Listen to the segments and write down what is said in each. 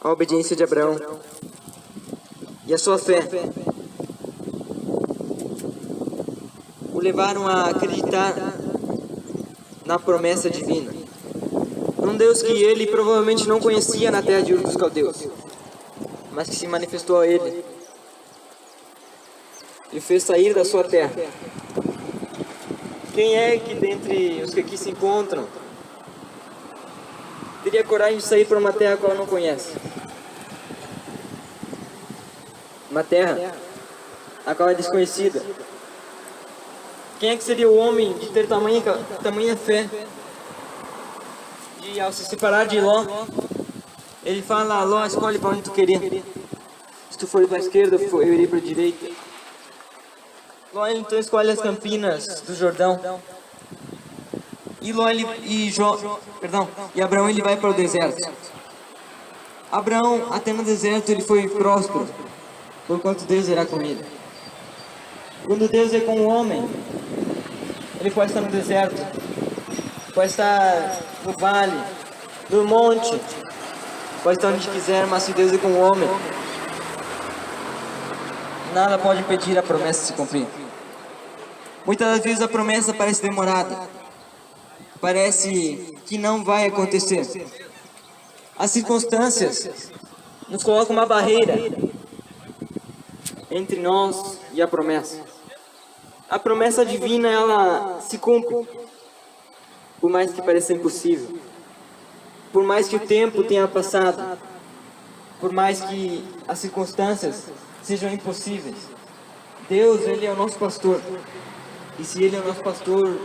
a obediência de Abraão e a sua fé o levaram a acreditar na promessa divina, num Deus que ele provavelmente não conhecia na terra de Ur dos Caldeus, mas que se manifestou a ele e o fez sair da sua terra. Quem é que dentre os que aqui se encontram teria coragem de sair para uma terra que ela não conhece? Uma terra a qual é desconhecida. Quem é que seria o homem de ter tamanha fé de, ao se separar de Ló, ele fala: Ló, escolhe para onde tu querer. Se tu for para a esquerda, eu irei para a direita. Ló então escolhe as campinas do Jordão. E Abraão ele vai para o deserto. Abraão, até no deserto, ele foi próspero, porquanto Deus irá com ele. Quando Deus é com o homem, ele pode estar no deserto, pode estar no vale, no monte, pode estar onde quiser, mas se Deus é com o homem, nada pode impedir a promessa de se cumprir. Muitas das vezes a promessa parece demorada, parece que não vai acontecer. As circunstâncias nos colocam uma barreira entre nós e a promessa. A promessa divina, ela se cumpre, por mais que pareça impossível, por mais que o tempo tenha passado, por mais que as circunstâncias sejam impossíveis. Deus, ele é o nosso pastor, e se ele é o nosso pastor,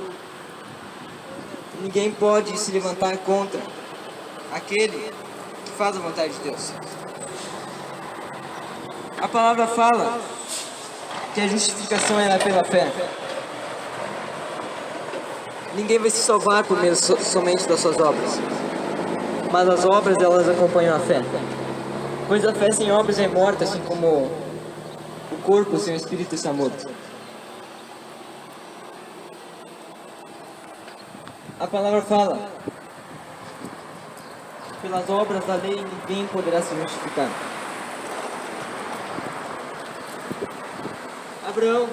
ninguém pode se levantar contra aquele que faz a vontade de Deus. A palavra fala que a justificação é pela fé. Ninguém vai se salvar por meio somente das suas obras, mas as obras, elas acompanham a fé. Pois a fé sem obras é morta, assim como o corpo sem o espírito está morto. A palavra fala: pelas obras da lei ninguém poderá se justificar. Abraão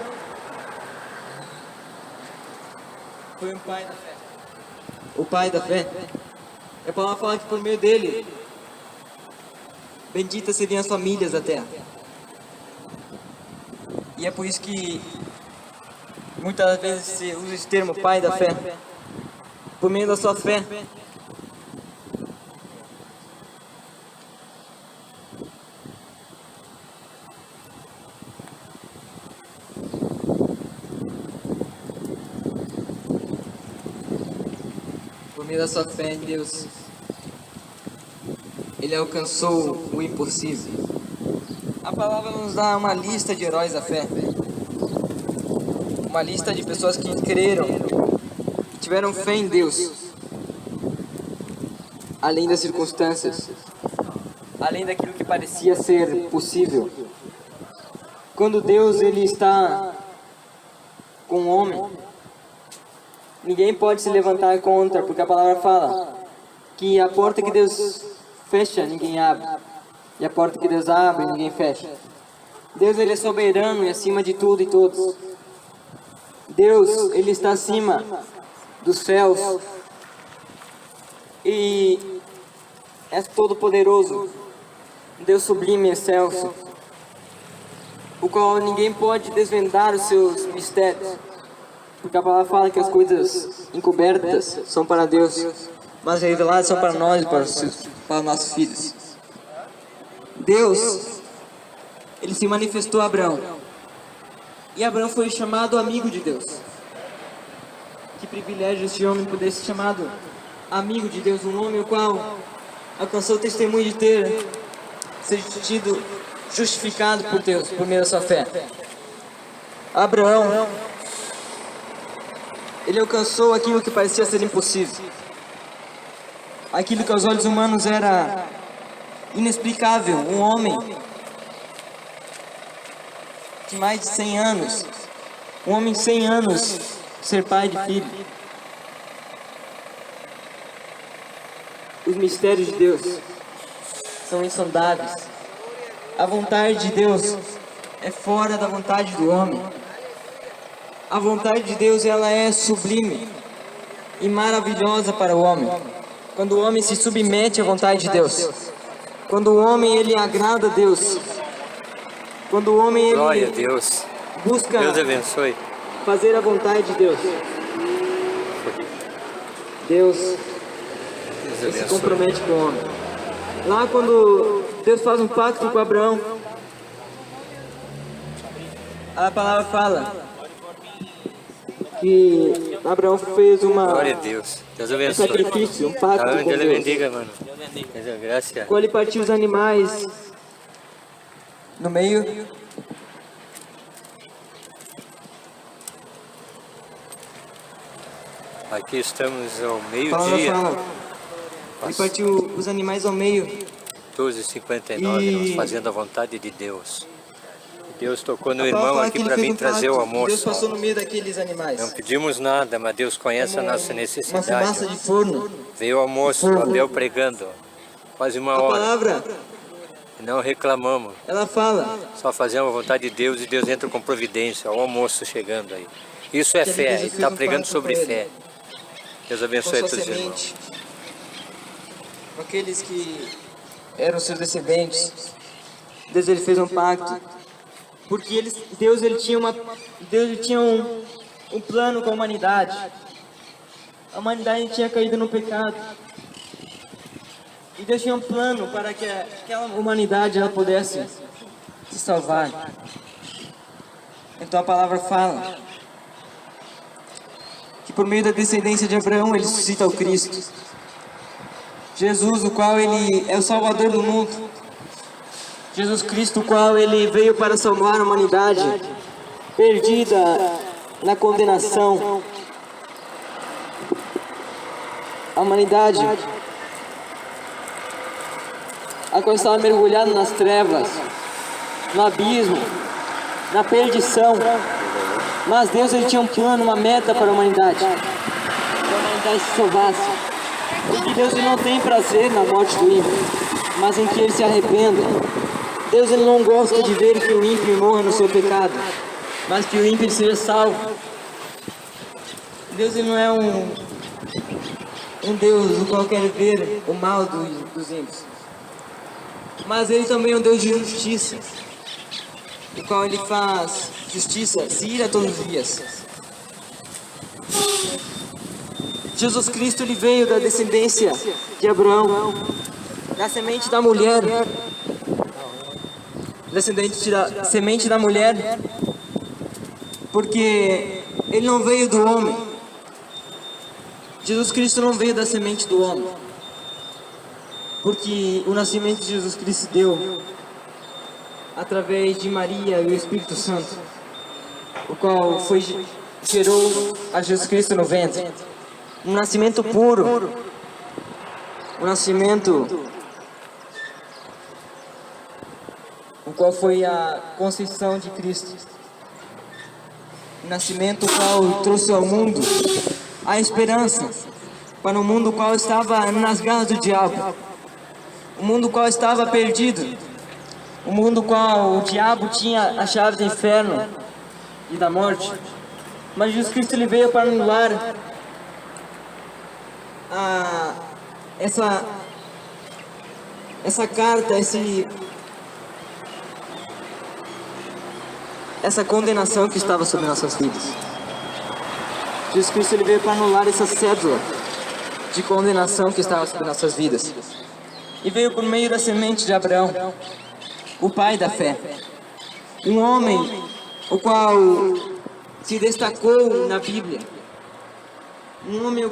foi um pai da fé. O pai da fé. E a palavra fala que por meio dele, benditas seriam as famílias da terra. E é por isso que muitas vezes se usa esse termo, pai da fé. Por meio da sua fé, por meio da sua fé em Deus, ele alcançou o impossível. A palavra nos dá uma lista de heróis da fé, uma lista de pessoas que creram, tiveram fé em Deus, além das circunstâncias, além daquilo que parecia ser possível. Quando Deus ele está com o homem, ninguém pode se levantar contra, porque a palavra fala que a porta que Deus fecha, ninguém abre, e a porta que Deus abre, ninguém fecha. Deus ele é soberano e acima de tudo e todos. Deus ele está acima dos céus e é todo poderoso, Deus sublime e excelso, o qual ninguém pode desvendar os seus mistérios, porque a palavra fala que as coisas encobertas são para Deus, mas reveladas são para nós e para nossos filhos. Deus ele se manifestou a Abraão, e Abraão foi chamado amigo de Deus. Que privilégio esse homem poder ser chamado amigo de Deus, um homem o qual alcançou o testemunho de ter sido justificado por Deus, por meio da sua fé. Abraão, ele alcançou aquilo que parecia ser impossível, aquilo que aos olhos humanos era inexplicável. Um homem de mais de 100 anos, um homem de 100 anos, ser pai de filho. Os mistérios de Deus são insondáveis. A vontade de Deus é fora da vontade do homem. A vontade de Deus, ela é sublime e maravilhosa para o homem. Quando o homem se submete à vontade de Deus, quando o homem ele agrada a Deus, quando o homem Glória a ele Deus. busca Deus abençoe. fazer a vontade de Deus, Deus Deus se abençoe. compromete com o homem. Lá quando Deus faz um pacto com Abraão, a palavra fala que Abraão fez Glória a Deus. Deus um abençoe. sacrifício, um pacto Amém. com Deus lhe Deus. bendiga, mano. Graças. Quando ele partiu os animais no meio, Aqui estamos ao a palavra meio-dia, fala, ele partiu os animais ao meio 12h59, E- nós fazendo a vontade de Deus. Deus tocou no A palavra irmão fala aqui que ele para fez vir um trazer o pacto, Deus almoço. passou no meio daqueles animais. Não pedimos nada, mas Deus conhece a Como nossa uma necessidade. fumaça de forno. Veio o almoço, o Abel pregando, quase uma A hora. palavra, Não reclamamos, ela fala só fazemos a vontade de Deus e Deus entra com providência. Olha o almoço chegando aí. Isso é que fé, Deus ele fez está um pregando pacto sobre com ele, fé. Deus com abençoe sua todos os irmãos. semente, com aqueles que eram seus descendentes. Deus ele fez um pacto, porque Deus ele tinha um plano com a humanidade. A humanidade tinha caído no pecado. E Deus tinha um plano para que aquela humanidade ela pudesse se salvar. Então a palavra fala que por meio da descendência de Abraão ele suscita o Cristo. Jesus, o qual ele é o Salvador do mundo. Jesus Cristo, o qual ele veio para salvar a humanidade perdida na condenação. A humanidade a qual estava mergulhada nas trevas, no abismo, na perdição. Mas Deus ele tinha um plano, uma meta para a humanidade. Que a humanidade se salvasse. Porque Deus ele não tem prazer na morte do ímpio, mas em que ele se arrependa. Deus ele não gosta de ver que o ímpio morra no seu pecado, mas que o ímpio seja salvo. Deus ele não é um Deus o qual quer ver o mal dos ímpios. Mas ele também é um Deus de justiça, o qual ele faz justiça, se ira todos os dias. Jesus Cristo ele veio da descendência de Abraão, da semente da mulher, semente da mulher, porque ele não veio do homem. Jesus Cristo não veio da semente do homem. Porque o nascimento de Jesus Cristo deu através de Maria e o Espírito Santo, o qual gerou a Jesus Cristo no ventre. Um nascimento puro, um nascimento o qual foi a conceição de Cristo. Um nascimento o qual trouxe ao mundo a esperança para um mundo o qual estava nas garras do diabo. O mundo qual estava perdido, o mundo qual o diabo tinha a chave do inferno e da morte. Mas Jesus Cristo ele veio para anular essa carta, essa condenação que estava sobre nossas vidas. Jesus Cristo ele veio para anular essa cédula de condenação que estava sobre nossas vidas. E veio por meio da semente de Abraão, o pai da fé. Um homem o qual se destacou na Bíblia. Um homem do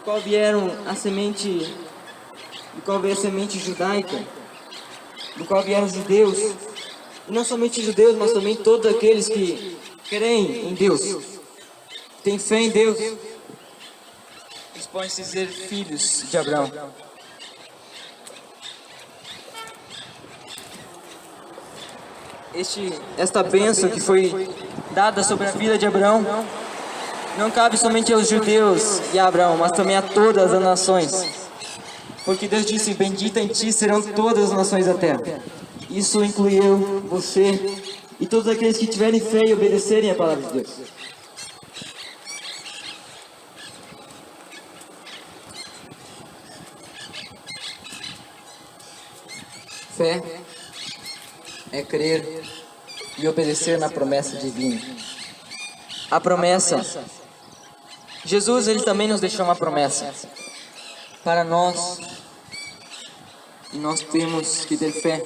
qual vieram a semente, do qual veio a semente judaica, do qual vieram os judeus. E não somente judeus, mas também todos aqueles que creem em Deus, têm fé em Deus. Eles podem se dizer filhos de Abraão. Esta bênção que foi dada sobre a vida de Abraão não cabe somente aos judeus e a Abraão, mas também a todas as nações. Porque Deus disse, bendita em ti serão todas as nações da terra. Isso inclui eu, você e todos aqueles que tiverem fé e obedecerem a palavra de Deus. Fé é crer e obedecer na promessa divina. A promessa. Jesus, ele também nos deixou uma promessa para nós. E nós temos que ter fé.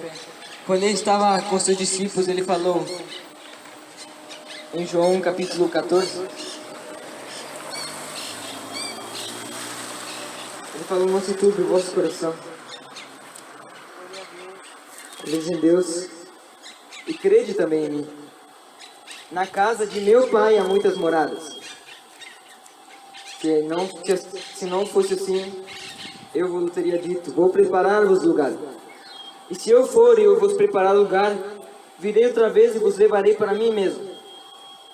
Quando ele estava com seus discípulos, ele falou em João capítulo 14. Ele falou, não se turbe o vosso coração. Crede em Deus e crede também em mim. Na casa de meu pai há muitas moradas. Se não fosse assim, eu vos teria dito, vou preparar-vos lugar. E se eu for e eu vos preparar lugar, virei outra vez e vos levarei para mim mesmo,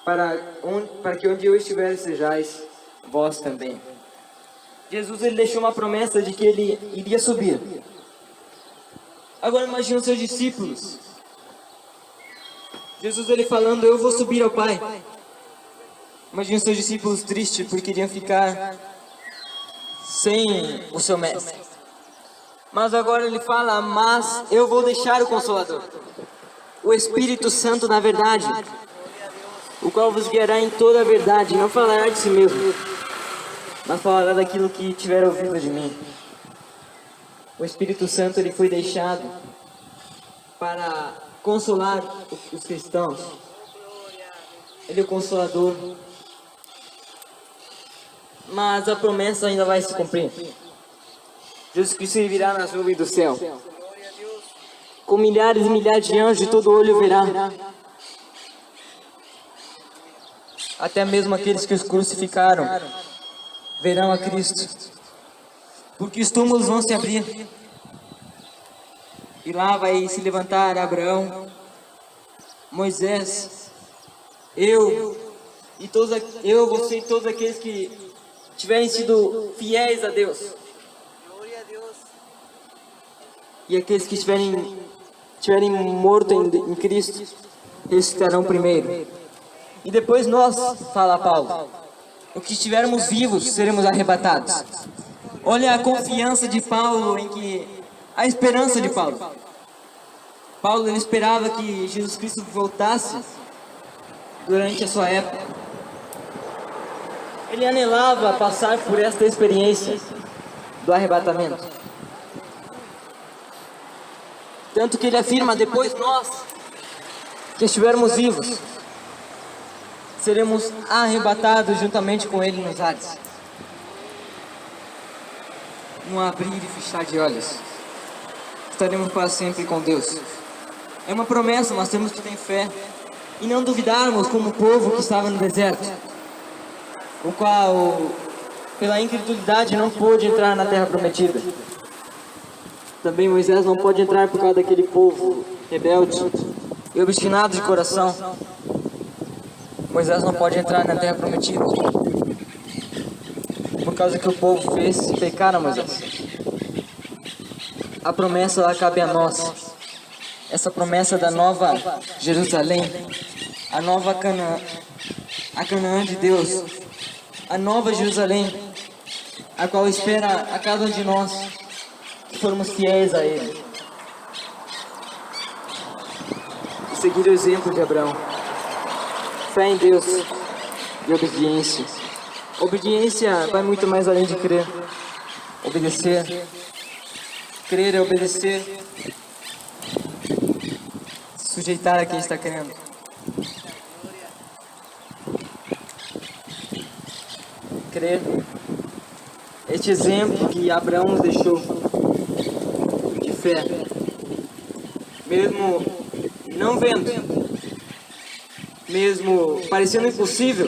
para que onde eu estiver sejais vós também. Jesus, ele deixou uma promessa de que ele iria subir. Agora imagina os seus discípulos. Jesus, ele falando, eu vou subir ao Pai. Imagina os seus discípulos tristes porque iriam ficar sem o seu mestre. Mas agora ele fala, mas eu vou deixar o Consolador, o Espírito Santo na verdade, o qual vos guiará em toda a verdade. Não falará de si mesmo, mas falará daquilo que tiver ouvido de mim. O Espírito Santo, ele foi deixado para consolar os cristãos. Ele é o Consolador. Mas a promessa ainda vai se cumprir. Jesus Cristo virá nas nuvens do céu, com milhares e milhares de anjos, e todo olho verá. Até mesmo aqueles que os crucificaram verão a Cristo, porque os túmulos vão se abrir. E lá vai se levantar Abraão, Moisés, você e todos aqueles que tiverem sido fiéis a Deus. E aqueles que tiverem morto em Cristo, ressuscitarão primeiro. E depois nós, fala Paulo, os que estivermos vivos, seremos arrebatados. Olha a confiança de Paulo, a esperança de Paulo. Paulo, ele esperava que Jesus Cristo voltasse durante a sua época. Ele anelava passar por esta experiência do arrebatamento. Tanto que ele afirma, depois nós, que estivermos vivos, seremos arrebatados juntamente com ele nos ares. Num abrir e fechar de olhos, estaremos para sempre com Deus. É uma promessa, nós temos que ter fé e não duvidarmos como o povo que estava no deserto, o qual, pela incredulidade, não pôde entrar na terra prometida. Também Moisés não pode entrar por causa daquele povo rebelde e obstinado de coração. Moisés não pode entrar na terra prometida por causa que o povo fez pecar a Moisés. A promessa, ela cabe a nós. Essa promessa da nova Jerusalém, a nova Canaã, a Canaã de Deus, a nova Jerusalém, a qual espera a cada um de nós que formos fiéis a Ele. E seguir o exemplo de Abraão. Fé em Deus e obediência. Obediência vai muito mais além de crer. Obedecer. Crer é obedecer. Sujeitar a quem está querendo. Crer. Este exemplo que Abraão nos deixou de fé, mesmo não vendo, mesmo parecendo impossível,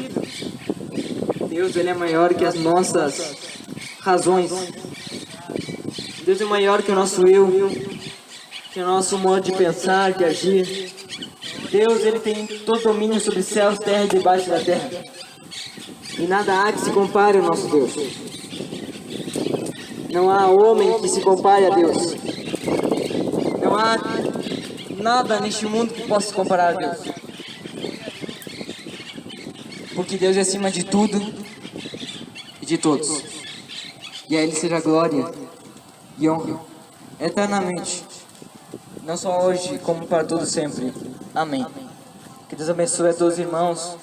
Deus, ele é maior que as nossas razões. Deus é maior que o nosso eu, que o nosso modo de pensar, de agir. Deus, ele tem todo domínio sobre céus, terra e debaixo da terra. E nada há que se compare ao nosso Deus. Não há homem que se compare a Deus. Não há nada neste mundo que possa se comparar a Deus. Porque Deus é acima de tudo e de todos. E a Ele seja glória e honra eternamente. Não só hoje, como para todos sempre. Amém. Que Deus abençoe a todos os irmãos,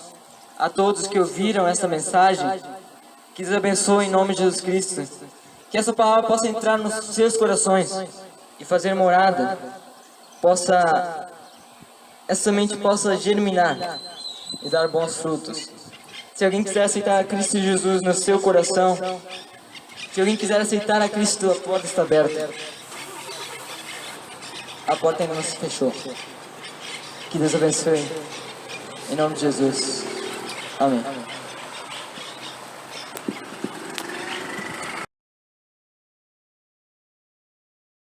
a todos que ouviram essa mensagem. Que Deus abençoe em nome de Jesus Cristo. Que essa palavra possa entrar nos seus corações e fazer morada. Essa semente possa germinar e dar bons frutos. Se alguém quiser aceitar a Cristo Jesus no seu coração, se alguém quiser aceitar a Cristo, a porta está aberta. A porta ainda não se fechou. Que Deus abençoe. Em nome de Jesus. Amém.